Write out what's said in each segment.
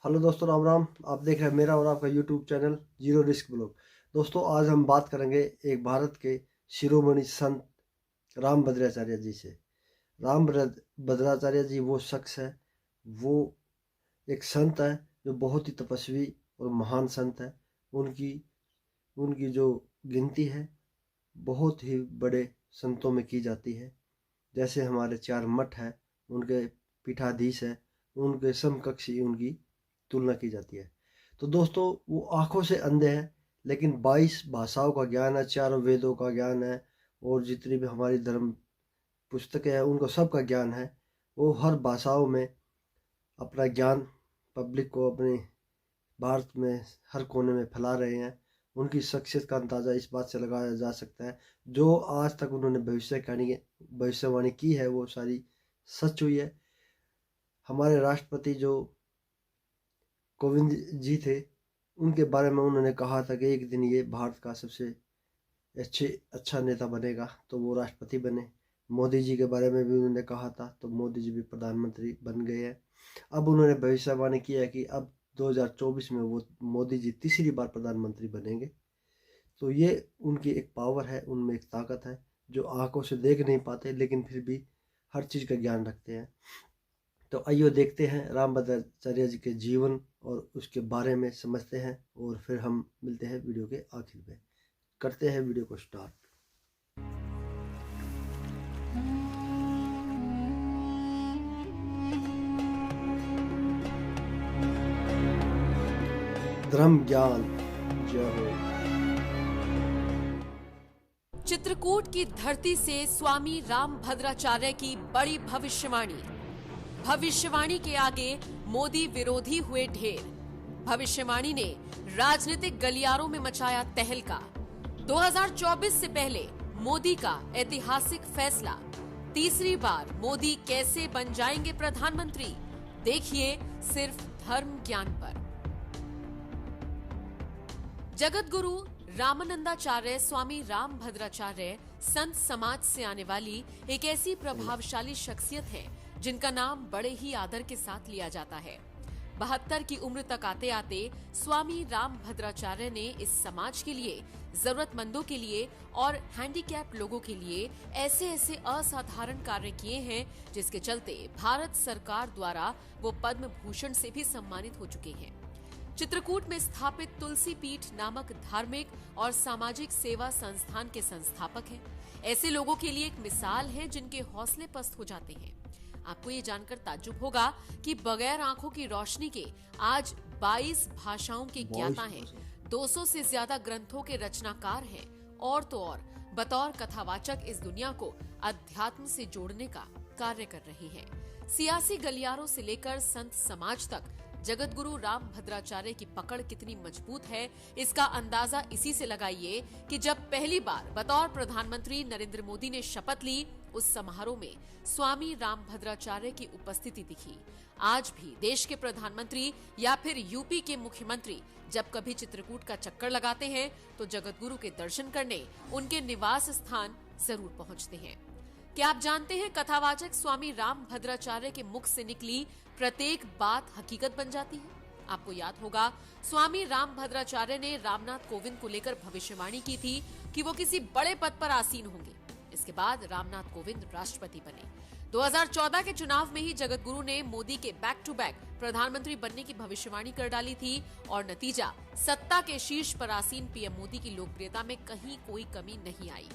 Hello दोस्तों, राम राम। आप देख रहे हैं मेरा और आपका YouTube channel zero risk blog. दोस्तों, आज हम बात करेंगे एक भारत के शिरोमणि संत राम भद्राचार्य जी से। भद्राचार्य जी वो शख्स है, वो एक संत है जो बहुत ही तपस्वी और महान संत है। उनकी उनकी जो गिनती है बहुत ही बड़े संतों में की जाती है। जैसे हमारे 4 मठ हैं, उनके पीठाधीश है, उनके समकक्षी उनकी तुलना की जाती है। तो दोस्तों, वो आंखों से अंधे हैं, लेकिन 22 भाषाओं का ज्ञान है, 4 वेदों का ज्ञान है, और जितनी भी हमारी धर्म पुस्तकें हैं उनको सब का ज्ञान है। वो हर भाषाओं में अपना ज्ञान पब्लिक को अपने भारत में हर कोने में फैला रहे हैं। उनकी शख्सियत का अंदाज़ा इस बात से लगाया जा सकता है, जो आज तक उन्होंने भविष्यवाणी की है वो सारी सच हुई है। हमारे राष्ट्रपति जो कोविंद जी थे, उनके बारे में उन्होंने कहा था कि एक दिन ये भारत का सबसे अच्छा नेता बनेगा, तो वो राष्ट्रपति बने। मोदी जी के बारे में भी उन्होंने कहा था, तो मोदी जी भी प्रधानमंत्री बन गए हैं। अब उन्होंने भविष्यवाणी किया है कि अब 2024 में वो मोदी जी तीसरी बार प्रधानमंत्री बनेंगे। तो ये उनकी एक पावर है, उनमें एक ताकत है, जो आंखों से देख नहीं पाते लेकिन फिर भी हर चीज़ का ज्ञान रखते हैं। तो आइए देखते हैं राम भद्राचार्य जी के जीवन और उसके बारे में समझते हैं, और फिर हम मिलते हैं वीडियो के आखिर में। करते हैं वीडियो को स्टार्ट। धर्म ज्ञान जय हो। चित्रकूट की धरती से स्वामी राम भद्राचार्य की बड़ी भविष्यवाणी के आगे मोदी विरोधी हुए ढेर। भविष्यवाणी ने राजनीतिक गलियारों में मचाया तहलका। 2024 से पहले मोदी का ऐतिहासिक फैसला। तीसरी बार मोदी कैसे बन जाएंगे प्रधानमंत्री, देखिए सिर्फ धर्म ज्ञान पर। जगत गुरु रामानंदाचार्य स्वामी राम भद्राचार्य संत समाज से आने वाली एक ऐसी प्रभावशाली शख्सियत है जिनका नाम बड़े ही आदर के साथ लिया जाता है। 72 की उम्र तक आते आते स्वामी राम भद्राचार्य ने इस समाज के लिए, जरूरतमंदों के लिए और हैंडीकैप लोगों के लिए ऐसे ऐसे असाधारण कार्य किए हैं जिसके चलते भारत सरकार द्वारा वो पद्म भूषण से भी सम्मानित हो चुके हैं। चित्रकूट में स्थापित तुलसी पीठ नामक धार्मिक और सामाजिक सेवा संस्थान के संस्थापक हैं। ऐसे लोगों के लिए एक मिसाल है जिनके हौसले पस्त हो जाते हैं। आपको ये जानकर ताज्जुब होगा कि बगैर आंखों की रोशनी के आज 22 भाषाओं के ज्ञाता हैं, 200 से ज्यादा ग्रंथों के रचनाकार हैं, और तो और बतौर कथावाचक इस दुनिया को अध्यात्म से जोड़ने का कार्य कर रहे हैं। सियासी गलियारों से लेकर संत समाज तक जगत गुरु राम भद्राचार्य की पकड़ कितनी मजबूत है, इसका अंदाजा इसी से लगाइए कि जब पहली बार बतौर प्रधानमंत्री नरेंद्र मोदी ने शपथ ली, उस समारोह में स्वामी राम भद्राचार्य की उपस्थिति दिखी। आज भी देश के प्रधानमंत्री या फिर यूपी के मुख्यमंत्री जब कभी चित्रकूट का चक्कर लगाते हैं तो जगत गुरु के दर्शन करने उनके निवास स्थान जरूर पहुंचते हैं। क्या आप जानते हैं, कथावाचक स्वामी राम भद्राचार्य के मुख से निकली प्रत्येक बात हकीकत बन जाती है। आपको याद होगा, स्वामी राम भद्राचार्य ने रामनाथ कोविंद को लेकर भविष्यवाणी की थी कि वो किसी बड़े पद पर आसीन होंगे। इसके बाद रामनाथ कोविंद राष्ट्रपति बने। 2014 के चुनाव में ही जगत गुरु ने मोदी के बैक टू बैक प्रधानमंत्री बनने की भविष्यवाणी कर डाली थी, और नतीजा सत्ता के शीर्ष पर आसीन पीएम मोदी की लोकप्रियता में कहीं कोई कमी नहीं आई।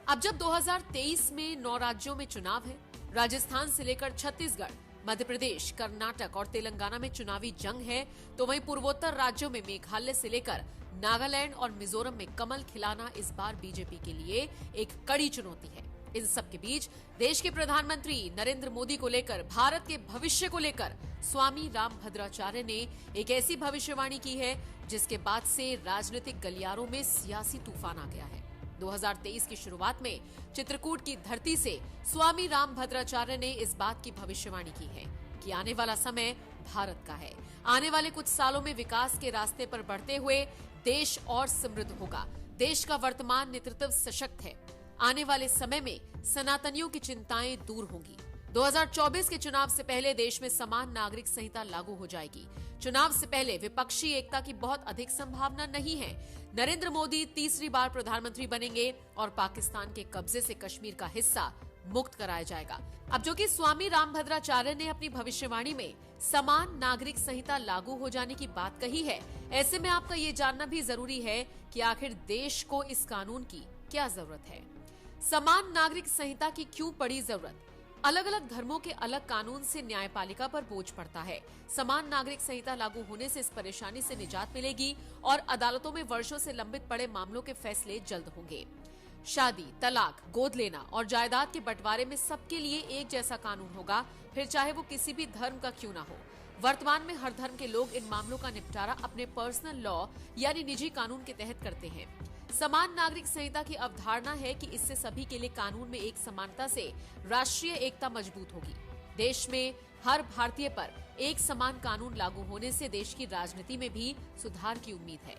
अब जब 2023 में 9 राज्यों में चुनाव है, राजस्थान से लेकर छत्तीसगढ़, मध्य प्रदेश, कर्नाटक और तेलंगाना में चुनावी जंग है, तो वहीं पूर्वोत्तर राज्यों में मेघालय से लेकर नागालैंड और मिजोरम में कमल खिलाना इस बार बीजेपी के लिए एक कड़ी चुनौती है। इन सब के बीच देश के प्रधानमंत्री नरेंद्र मोदी को लेकर, भारत के भविष्य को लेकर स्वामी राम भद्राचार्य ने एक ऐसी भविष्यवाणी की है जिसके बाद से राजनीतिक गलियारों में सियासी तूफान आ गया है। 2023 की शुरुआत में चित्रकूट की धरती से स्वामी राम भद्राचार्य ने इस बात की भविष्यवाणी की है कि आने वाला समय भारत का है। आने वाले कुछ सालों में विकास के रास्ते पर बढ़ते हुए देश और समृद्ध होगा। देश का वर्तमान नेतृत्व सशक्त है। आने वाले समय में सनातनियों की चिंताएं दूर होंगी। 2024 के चुनाव से पहले देश में समान नागरिक संहिता लागू हो जाएगी। चुनाव से पहले विपक्षी एकता की बहुत अधिक संभावना नहीं है। नरेंद्र मोदी तीसरी बार प्रधानमंत्री बनेंगे और पाकिस्तान के कब्जे से कश्मीर का हिस्सा मुक्त कराया जाएगा। अब जो कि स्वामी रामभद्राचार्य ने अपनी भविष्यवाणी में समान नागरिक संहिता लागू हो जाने की बात कही है, ऐसे में आपका ये जानना भी जरूरी है कि आखिर देश को इस कानून की क्या जरूरत है। समान नागरिक संहिता की क्यों पड़ी जरूरत? अलग अलग धर्मों के अलग कानून से न्यायपालिका पर बोझ पड़ता है। समान नागरिक संहिता लागू होने से इस परेशानी से निजात मिलेगी और अदालतों में वर्षों से लंबित पड़े मामलों के फैसले जल्द होंगे। शादी, तलाक, गोद लेना और जायदाद के बंटवारे में सबके लिए एक जैसा कानून होगा, फिर चाहे वो किसी भी धर्म का क्यों ना हो। वर्तमान में हर धर्म के लोग इन मामलों का निपटारा अपने पर्सनल लॉ यानी निजी कानून के तहत करते हैं। समान नागरिक संहिता की अवधारणा है कि इससे सभी के लिए कानून में एक समानता से राष्ट्रीय एकता मजबूत होगी। देश में हर भारतीय पर एक समान कानून लागू होने से देश की राजनीति में भी सुधार की उम्मीद है।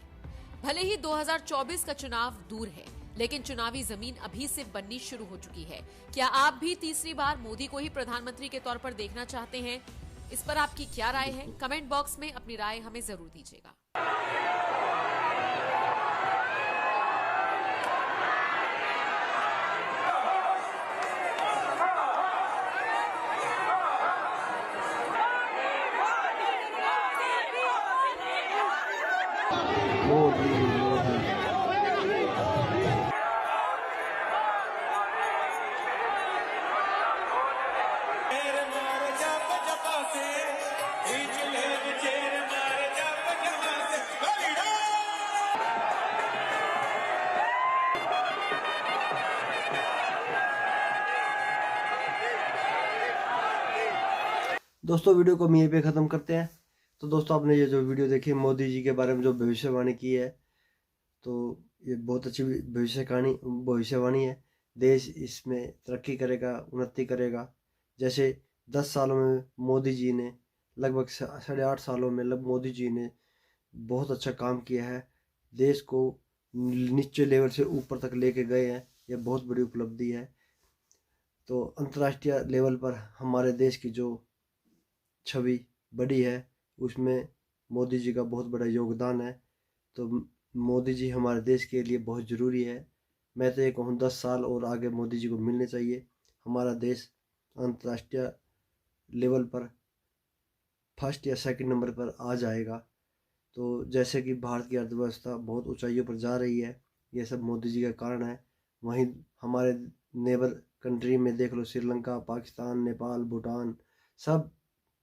भले ही 2024 का चुनाव दूर है, लेकिन चुनावी जमीन अभी से बननी शुरू हो चुकी है। क्या आप भी तीसरी बार मोदी को ही प्रधानमंत्री के तौर पर देखना चाहते हैं? इस पर आपकी क्या राय है? कमेंट बॉक्स में अपनी राय हमें जरूर दीजिएगा। मोदी मोदी दोस्तों वीडियो को हम यहीं पे ख़त्म करते हैं। तो दोस्तों आपने ये जो वीडियो देखी मोदी जी के बारे में जो भविष्यवाणी की है, तो ये बहुत अच्छी भविष्यवाणी है। देश इसमें तरक्की करेगा, उन्नति करेगा। जैसे 10 सालों में मोदी जी ने लगभग 8.5 सालों में मोदी जी ने बहुत अच्छा काम किया है। देश को नीचे लेवल से ऊपर तक लेके गए हैं। यह बहुत बड़ी उपलब्धि है। तो अंतर्राष्ट्रीय लेवल पर हमारे देश की जो छवि बढ़ी है, उसमें मोदी जी का बहुत बड़ा योगदान है। तो मोदी जी हमारे देश के लिए बहुत ज़रूरी है। मैं तो ये कहूँ 10 साल और आगे मोदी जी को मिलने चाहिए। हमारा देश अंतर्राष्ट्रीय लेवल पर फर्स्ट या सेकंड नंबर पर आ जाएगा। तो जैसे कि भारत की अर्थव्यवस्था बहुत ऊंचाइयों पर जा रही है, ये सब मोदी जी का कारण है। वहीं हमारे नेबर कंट्री में देख लो, श्रीलंका, पाकिस्तान, नेपाल, भूटान, सब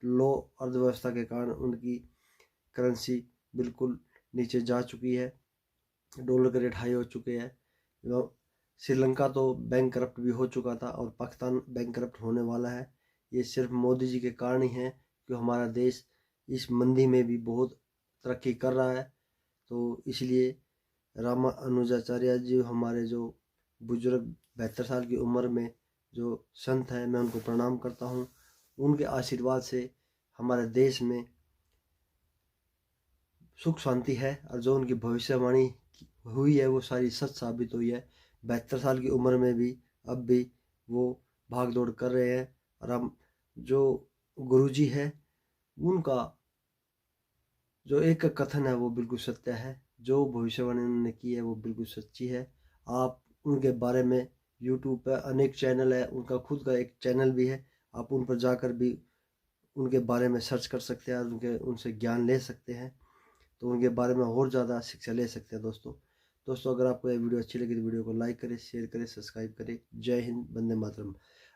लो अर्थव्यवस्था के कारण उनकी करेंसी बिल्कुल नीचे जा चुकी है। डॉलर के रेट हाई हो चुके हैं। श्रीलंका तो बैंक करप्ट भी हो चुका था और पाकिस्तान बैंक करप्ट होने वाला है। ये सिर्फ मोदी जी के कारण ही है कि हमारा देश इस मंदी में भी बहुत तरक्की कर रहा है। तो इसलिए रामानुजाचार्य जी हमारे जो बुजुर्ग 72 साल की उम्र में जो संत हैं, मैं उनको प्रणाम करता हूँ। उनके आशीर्वाद से हमारे देश में सुख शांति है और जो उनकी भविष्यवाणी हुई है वो सारी सच साबित हुई है। 72 साल की उम्र में भी अब भी वो भाग दौड़ कर रहे हैं। और हम जो गुरुजी है, उनका जो एक कथन है वो बिल्कुल सत्य है। जो भविष्यवाणी उन्होंने की है वो बिल्कुल सच्ची है। आप उनके बारे में यूट्यूब पर अनेक चैनल है, उनका खुद का एक चैनल भी है। आप उन पर जाकर भी उनके बारे में सर्च कर सकते हैं और उनसे ज्ञान ले सकते हैं। तो उनके बारे में और ज़्यादा शिक्षा ले सकते हैं। दोस्तों अगर आपको यह वीडियो अच्छी लगी तो वीडियो को लाइक करें, शेयर करें, सब्सक्राइब करें। जय हिंद, वंदे मातरम।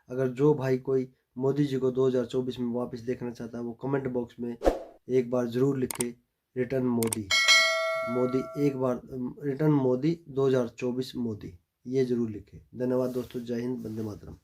अगर जो भाई कोई मोदी जी को 2024 में वापस देखना चाहता है, वो कमेंट बॉक्स में एक बार ज़रूर लिखे रिटर्न मोदी, एक बार रिटर्न मोदी 2024 मोदी, ये ज़रूर लिखे। धन्यवाद दोस्तों। जय हिंद, वंदे मातरम।